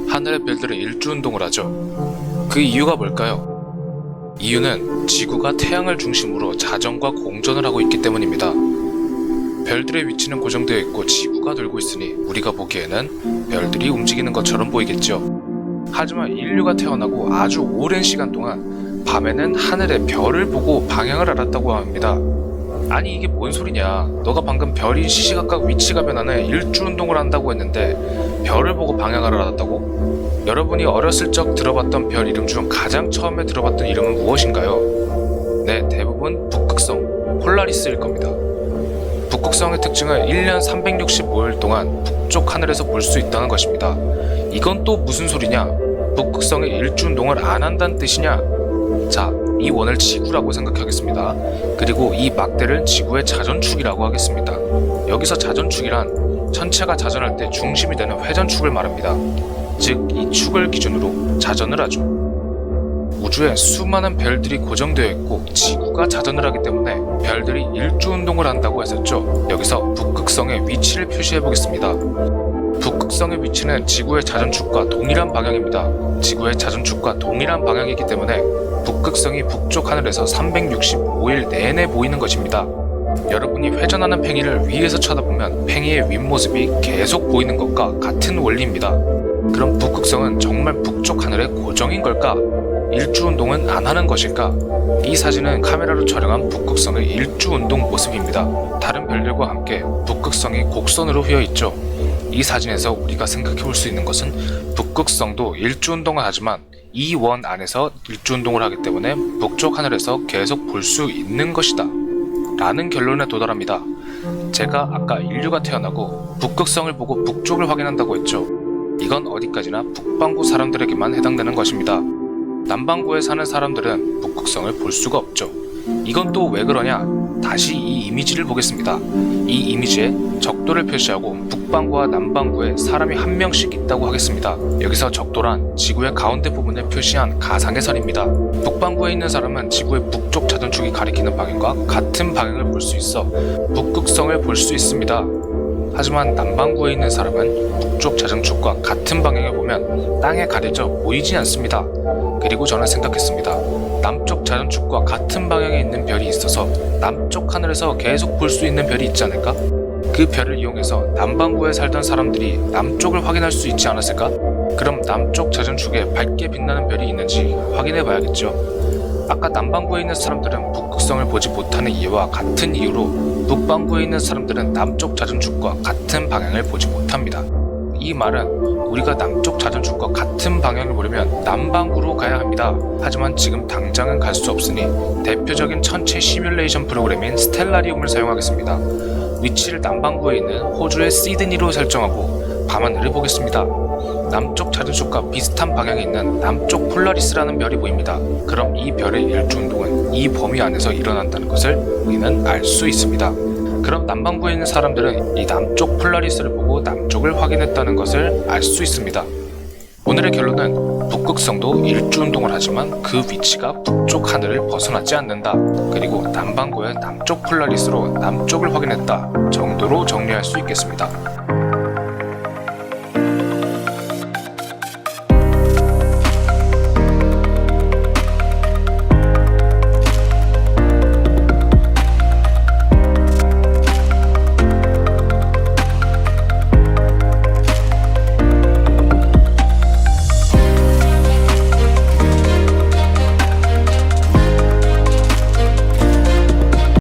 하늘의 별들은 일주운동을 하죠. 그 이유가 뭘까요? 이유는 지구가 태양을 중심으로 자전과 공전을 하고 있기 때문입니다. 별들의 위치는 고정되어 있고 지구가 돌고 있으니 우리가 보기에는 별들이 움직이는 것처럼 보이겠죠. 하지만 인류가 태어나고 아주 오랜 시간 동안 밤에는 하늘의 별을 보고 방향을 알았다고 합니다. 아니 이게 뭔 소리냐, 너가 방금 별이 시시각각 위치가 변하는 일주운동을 한다고 했는데 별을 보고 방향을 알았다고? 여러분이 어렸을 적 들어봤던 별 이름 중 가장 처음에 들어봤던 이름은 무엇인가요? 네, 대부분 북극성, 폴라리스일 겁니다. 북극성의 특징은 1년 365일 동안 북쪽 하늘에서 볼 수 있다는 것입니다. 이건 또 무슨 소리냐? 북극성의 일주운동을 안 한다는 뜻이냐? 자, 이 원을 지구라고 생각하겠습니다. 그리고 이 막대를 지구의 자전축이라고 하겠습니다. 여기서 자전축이란 천체가 자전할 때 중심이 되는 회전축을 말합니다. 즉, 이 축을 기준으로 자전을 하죠. 우주에 수많은 별들이 고정되어 있고 지구가 자전을 하기 때문에 별들이 일주운동을 한다고 했었죠. 여기서 북극성의 위치를 표시해 보겠습니다. 북극성의 위치는 지구의 자전축과 동일한 방향입니다. 지구의 자전축과 동일한 방향이기 때문에 북극성이 북쪽 하늘에서 365일 내내 보이는 것입니다. 여러분이 회전하는 팽이를 위에서 쳐다보면 팽이의 윗모습이 계속 보이는 것과 같은 원리입니다. 그럼 북극성은 정말 북쪽 하늘에 고정인 걸까? 일주운동은 안 하는 것일까? 이 사진은 카메라로 촬영한 북극성의 일주운동 모습입니다. 다른 별들과 함께 북극성이 곡선으로 휘어 있죠. 이 사진에서 우리가 생각해 볼 수 있는 것은 북극성도 일주운동을 하지만 이 원 안에서 일주운동을 하기 때문에 북쪽 하늘에서 계속 볼 수 있는 것이다 라는 결론에 도달합니다. 제가 아까 인류가 태어나고 북극성을 보고 북쪽을 확인한다고 했죠. 이건 어디까지나 북반구 사람들에게만 해당되는 것입니다. 남반구에 사는 사람들은 북극성을 볼 수가 없죠. 이건 또 왜 그러냐? 다시 이 이미지를 보겠습니다. 이 이미지에 적도를 표시하고 북반구와 남반구에 사람이 한 명씩 있다고 하겠습니다. 여기서 적도란 지구의 가운데 부분에 표시한 가상의 선입니다. 북반구에 있는 사람은 지구의 북쪽 자전축이 가리키는 방향과 같은 방향을 볼 수 있어 북극성을 볼 수 있습니다. 하지만 남반구에 있는 사람은 북쪽 자전축과 같은 방향을 보면 땅에 가려져 보이지 않습니다. 그리고 저는 생각했습니다. 남쪽 자전축과 같은 방향에 있는 별이 있어서 남쪽 하늘에서 계속 볼 수 있는 별이 있지 않을까? 그 별을 이용해서 남반구에 살던 사람들이 남쪽을 확인할 수 있지 않았을까? 그럼 남쪽 자전축에 밝게 빛나는 별이 있는지 확인해 봐야겠죠. 아까 남반구에 있는 사람들은 북극성을 보지 못하는 이유와 같은 이유로 북반구에 있는 사람들은 남쪽 자전축과 같은 방향을 보지 못합니다. 이 말은 우리가 남쪽 자전축과 같은 방향을 보려면 남반구로 가야 합니다. 하지만 지금 당장은 갈 수 없으니 대표적인 천체 시뮬레이션 프로그램인 스텔라리움을 사용하겠습니다. 위치를 남반구에 있는 호주의 시드니로 설정하고 밤하늘을 보겠습니다. 남쪽 자전축과 비슷한 방향에 있는 남쪽 폴라리스라는 별이 보입니다. 그럼 이 별의 일주운동은 이 범위 안에서 일어난다는 것을 우리는 알 수 있습니다. 그럼 남반구에 있는 사람들은 이 남쪽 폴라리스를 보고 남쪽을 확인했다는 것을 알 수 있습니다. 오늘의 결론은 북극성도 일주운동을 하지만 그 위치가 북쪽 하늘을 벗어나지 않는다. 그리고 남반구의 남쪽 폴라리스로 남쪽을 확인했다 정도로 정리할 수 있겠습니다.